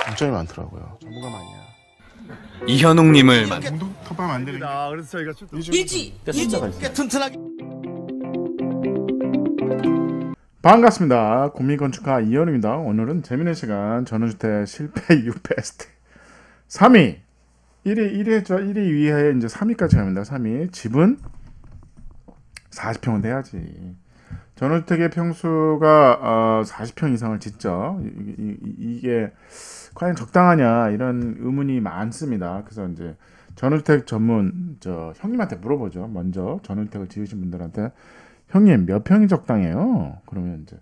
굉장히 많더라고요. 전문가 아니야. 이현웅님을 만 정도 톱하면 안 되는 게. 그래서 저희가 일지 튼튼하게 반갑습니다. 고민건축가 이현웅입니다. 오늘은 재밌는 시간 전원주택 실패 이유 베스트 3위 1위 위하에 이제 3위까지 갑니다. 3위 집은 40평은 돼야지. 전원주택의 평수가 40평 이상을 짓죠. 이게 과연 적당하냐 이런 의문이 많습니다. 그래서 이제 전원주택 전문 형님한테 물어보죠. 먼저 전원주택을 지으신 분들한테 형님 몇 평이 적당해요? 그러면 이제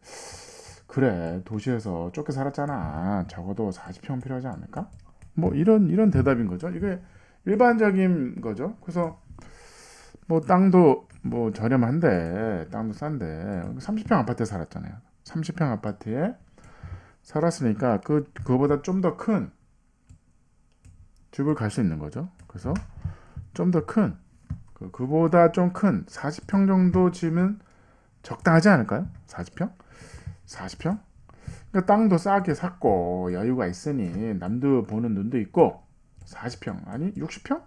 그래 도시에서 좁게 살았잖아. 적어도 40평 필요하지 않을까? 뭐 이런 대답인 거죠. 이게 일반적인 거죠. 그래서 뭐 땅도 뭐 저렴한데 땅도 싼데 30평 아파트에 살았잖아요. 30평 아파트에 살았으니까 그거보다 좀 더 큰 집을 갈 수 있는 거죠. 그래서 좀 더 큰 그보다 좀 큰 40평 정도 지으면 적당하지 않을까요? 40평? 40평? 그러니까 땅도 싸게 샀고 여유가 있으니 남도 보는 눈도 있고 40평 아니 60평?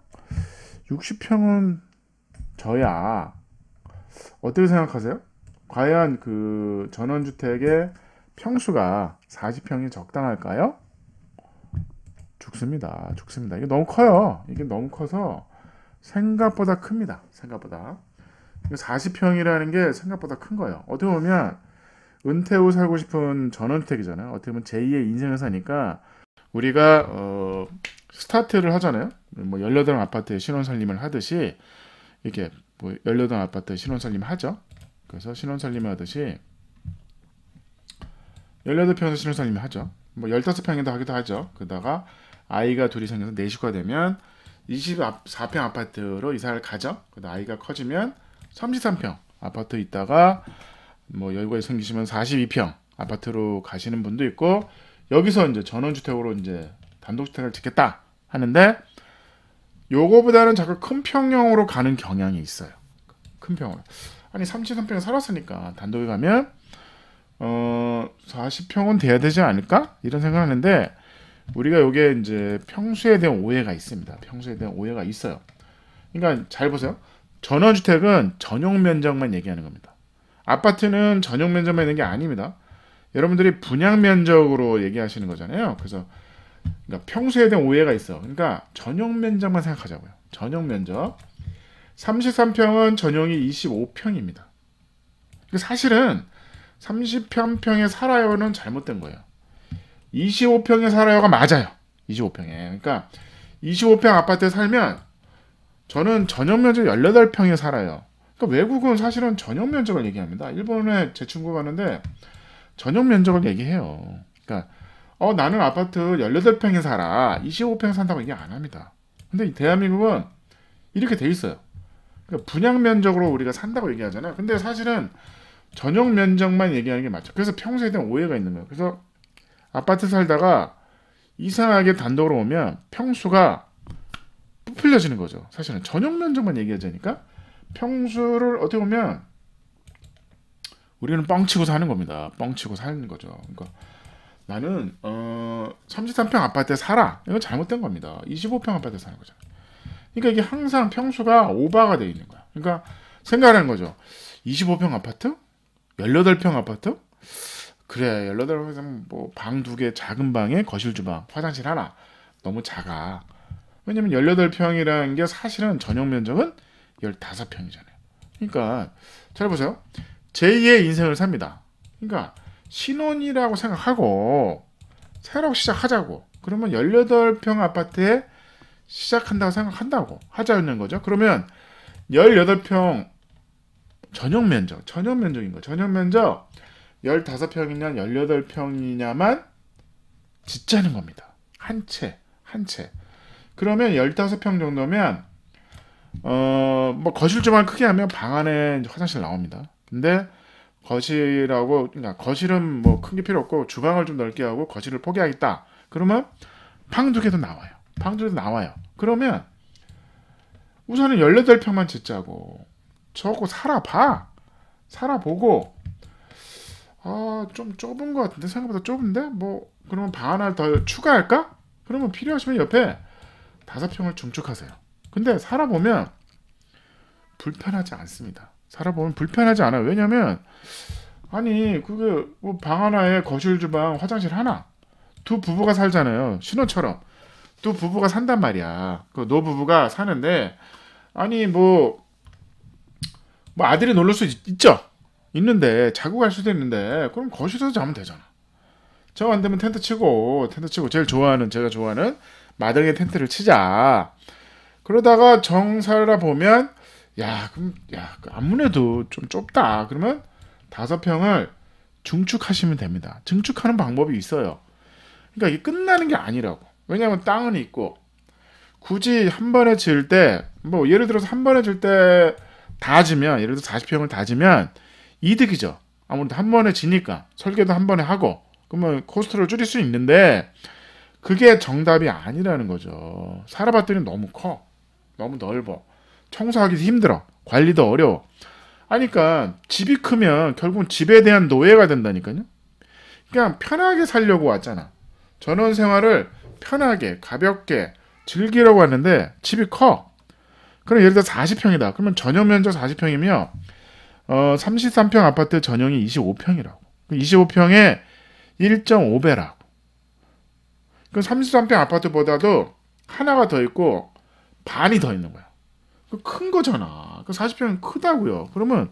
60평은 저야 어떻게 생각하세요? 과연 그 전원주택의 평수가 40평이 적당할까요? 죽습니다. 이게 너무 커요. 이게 너무 커서 생각보다 큽니다. 생각보다 40평이라는 게 생각보다 큰 거예요. 어떻게 보면 은퇴 후 살고 싶은 전원주택이잖아요. 어떻게 보면 제2의 인생을 사니까 우리가 스타트를 하잖아요. 뭐 18 아파트에 신혼살림을 하듯이 이렇게 뭐 18 아파트에 신혼살림 하죠. 그래서 신혼살림 하듯이 18평에서 신혼살림 하죠. 뭐 15평에도 하기도 하죠. 그러다가 아이가 둘이 생겨서 4식구가 되면 24평 아파트로 이사를 가죠. 그러다 아이가 커지면 33평 아파트 있다가 뭐 여유가 생기시면 42평 아파트로 가시는 분도 있고 여기서 이제 전원주택으로 이제 단독주택을 짓겠다 하는데 요거보다는 자꾸 큰 평형으로 가는 경향이 있어요. 큰 평으로. 아니 33평에 살았으니까 단독에 가면 40평은 돼야 되지 않을까? 이런 생각을 하는데 우리가 요게 이제 평수에 대한 오해가 있습니다. 평수에 대한 오해가 있어요. 그러니까 잘 보세요. 전원주택은 전용 면적만 얘기하는 겁니다. 아파트는 전용 면적만 있는 게 아닙니다. 여러분들이 분양 면적으로 얘기하시는 거잖아요. 그래서 그러니까 평수에 대한 오해가 있어. 그러니까 전용 면적만 생각하자고요. 전용 면적. 33평은 전용이 25평입니다. 사실은 30평에 살아요는 잘못된 거예요. 25평에 살아요가 맞아요. 25평에. 그러니까 25평 아파트에 살면 저는 전용 면적 18평에 살아요. 그러니까 외국은 사실은 전용 면적을 얘기합니다. 일본에 제 친구가 가는데 전용 면적을 얘기해요. 그러니까 나는 아파트 18평에 살아. 25평에 산다고 얘기 안 합니다. 근데 대한민국은 이렇게 돼 있어요. 그러니까 분양 면적으로 우리가 산다고 얘기하잖아요. 근데 사실은 전용 면적만 얘기하는 게 맞죠. 그래서 평소에 대한 오해가 있는 거예요. 그래서 아파트 살다가 이상하게 단독으로 오면 평수가 부풀려지는 거죠. 사실은 전용 면적만 얘기하자니까 평수를 어떻게 보면 우리는 뻥치고 사는 겁니다. 뻥치고 사는 거죠. 그러니까 나는 33평 아파트에 살아. 이건 잘못된 겁니다. 25평 아파트에 사는 거잖아요. 그러니까 이게 항상 평수가 오버가 되어 있는 거야. 그러니까 생각하는 거죠. 25평 아파트? 18평 아파트? 그래 18평에서 뭐 방 2개 작은 방에 거실 주방 화장실 하나 너무 작아. 왜냐면 18평이라는 게 사실은 전용 면적은 15평이잖아요. 그러니까 잘 보세요. 제2의 인생을 삽니다. 그러니까 신혼이라고 생각하고 새로 시작하자고. 그러면 18평 아파트에 시작한다고 생각한다고 하자는 거죠. 그러면 18평 전용 면적인 거예요. 전용 면적 15평이냐 18평이냐만 짓자는 겁니다. 한 채. 그러면 15평 정도면 뭐 거실 주방을 크게 하면 방 안에 화장실 나옵니다. 근데 거실하고 그러니까 거실은 뭐 큰 게 필요 없고 주방을 좀 넓게 하고 거실을 포기하겠다. 그러면 방 2개도 나와요. 방 2개도 나와요. 그러면 우선은 18평만 짓자고. 저거 살아보고 좀 좁은 것 같은데 생각보다 좁은데 뭐 그러면 방 하나를 더 추가할까? 그러면 필요하시면 옆에 5평을 중축하세요. 근데 살아보면 불편하지 않습니다. 살아보면 불편하지 않아요. 왜냐면 아니 그게 뭐 방 하나에 거실, 주방, 화장실 하나, 두 부부가 살잖아요. 신혼처럼 두 부부가 산단 말이야. 그 노부부가 사는데 아니 뭐 아들이 놀러 수 있죠. 있는데 자고 갈 수도 있는데 그럼 거실에서 자면 되잖아. 저 안 되면 텐트 치고 제일 좋아하는 제가 좋아하는 마당에 텐트를 치자. 그러다가 정 살아 보면 그럼 아무래도 좀 좁다. 그러면 5평을 중축하시면 됩니다. 증축하는 방법이 있어요. 그러니까 이게 끝나는 게 아니라고. 왜냐하면 땅은 있고 굳이 한 번에 지을 때 뭐 예를 들어서 한 번에 지을 때 다 지면 예를 들어서 40평을 다 지면 이득이죠. 아무래도 한 번에 지니까 설계도 한 번에 하고 그러면 코스트를 줄일 수 있는데 그게 정답이 아니라는 거죠. 살아봤더니 너무 커. 너무 넓어. 청소하기도 힘들어. 관리도 어려워. 그러니까 집이 크면 결국은 집에 대한 노예가 된다니까요. 그냥 편하게 살려고 왔잖아. 전원 생활을 편하게 가볍게 즐기려고 왔는데 집이 커. 그럼 예를 들어 40평이다. 그러면 전용 면적 40평이면 33평 아파트 전용이 25평이라고. 25평에 1.5배라고. 그럼 33평 아파트보다도 하나가 더 있고 반이 더 있는 거야. 큰 거잖아. 그 40평은 크다고요. 그러면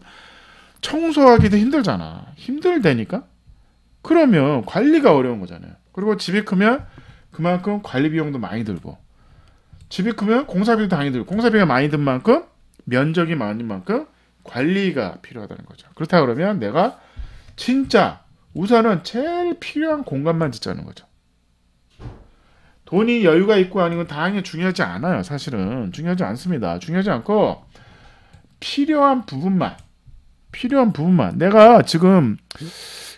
청소하기도 힘들잖아. 힘들다니까? 그러면 관리가 어려운 거잖아요. 그리고 집이 크면 그만큼 관리 비용도 많이 들고 집이 크면 공사비도 많이 들고 공사비가 많이 든 만큼 면적이 많은 만큼 관리가 필요하다는 거죠. 그렇다 그러면 내가 진짜 우선은 제일 필요한 공간만 짓자는 거죠. 돈이 여유가 있고 아니면 다행히 중요하지 않아요. 사실은 중요하지 않습니다. 중요하지 않고 필요한 부분만 내가 지금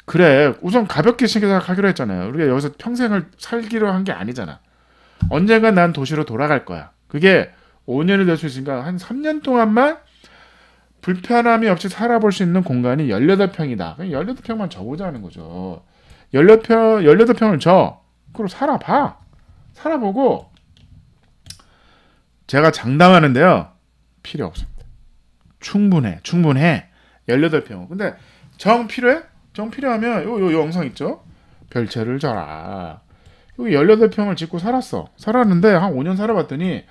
그래 우선 가볍게 생각하기로 했잖아요. 우리가 여기서 평생을 살기로 한 게 아니잖아. 언젠가 난 도시로 돌아갈 거야. 그게 5년이 될 수 있으니까 한 3년 동안만 불편함이 없이 살아볼 수 있는 공간이 18평이다. 18평만 줘보자는 거죠. 18평을 줘. 그리고 살아봐. 살아보고 제가 장담하는데요. 필요 없습니다. 충분해. 18평. 근데 정 필요해? 정 필요하면 요 영상 있죠? 별채를 줘라. 여기 18평을 짓고 살았는데 한 5년 살아봤더니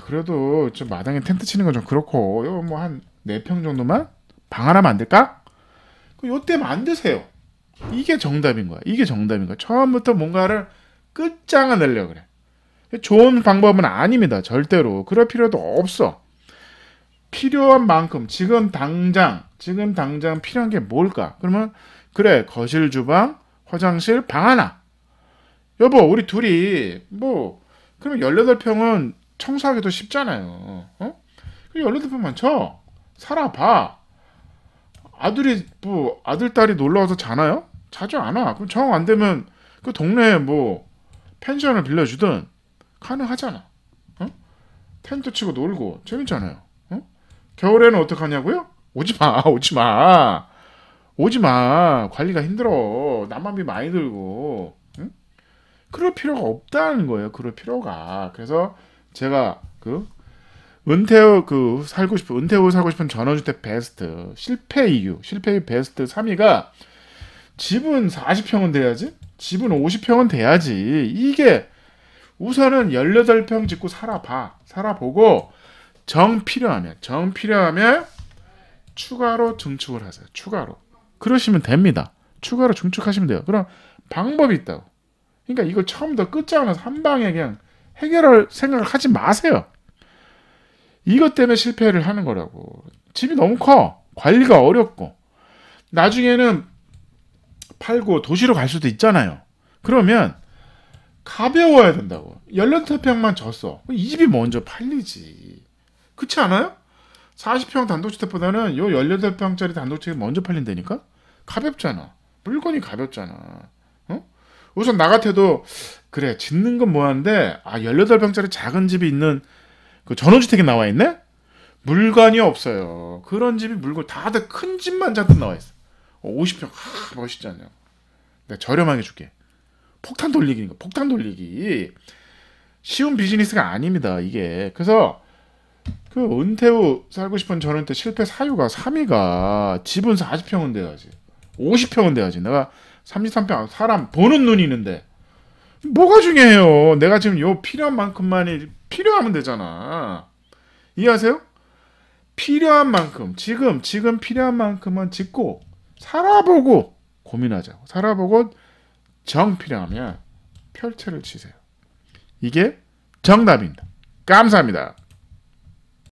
그래도 좀 마당에 텐트 치는 건 좀 그렇고 요 뭐 한 4평 정도만 방 하나 만들까? 요때 만드세요. 이게 정답인 거야. 처음부터 뭔가를 끝장을 내려고 그래. 좋은 방법은 아닙니다. 절대로. 그럴 필요도 없어. 필요한 만큼 지금 당장 필요한 게 뭘까? 그러면 그래 거실, 주방, 화장실, 방 하나. 여보 우리 둘이 그러면 18평은 청소하기도 쉽잖아요. 18평만 쳐. 살아봐. 아들 딸이 놀러와서 자나요? 자주 안 와. 그럼 정 안 되면 그 동네에 펜션을 빌려주든 가능하잖아. 텐트 치고 놀고 재밌잖아요. 겨울에는 어떡하냐고요? 오지마. 관리가 힘들어. 난방비 많이 들고. 그럴 필요가 없다는 거예요. 그래서 제가 은퇴 후 살고 싶은 전원주택 베스트 실패 이유 베스트 3위가 집은 40평은 돼야지. 집은 50평은 돼야지. 이게 우선은 18평 짓고 살아보고 정 필요하면 추가로 증축을 하세요. 그러시면 됩니다. 추가로 증축하시면 돼요. 그럼 방법이 있다고. 그러니까 이걸 처음부터 끝장을 한 방에 그냥 해결할 생각을 하지 마세요. 이것 때문에 실패를 하는 거라고. 집이 너무 커. 관리가 어렵고. 나중에는 팔고 도시로 갈 수도 있잖아요. 그러면 가벼워야 된다고. 18평만 졌어. 이 집이 먼저 팔리지. 그렇지 않아요? 40평 단독주택보다는 요 18평짜리 단독주택이 먼저 팔린다니까? 가볍잖아. 물건이 가볍잖아. 우선 나 같아도 그래 짓는 건 뭐한데 18평짜리 작은 집이 있는 그 전원주택에 나와 있네? 물건이 없어요. 그런 집이 다들 큰 집만 잔뜩 나와 있어. 50평 멋있잖아요. 내가 저렴하게 줄게. 폭탄 돌리기니까 폭탄 돌리기. 쉬운 비즈니스가 아닙니다 이게. 그래서 그 은퇴 후 살고 싶은 저는 때 실패 사유가 3위가 집은 40평은 돼야지 50평은 돼야지. 내가 33평 사람 보는 눈이 있는데 뭐가 중요해요. 내가 지금 요 필요한 만큼만이 필요하면 되잖아. 이해하세요? 필요한 만큼 지금 필요한 만큼만 짓고 살아보고 고민하자고. 살아보고 정 필요하면 펼채를 치세요. 이게 정답입니다. 감사합니다.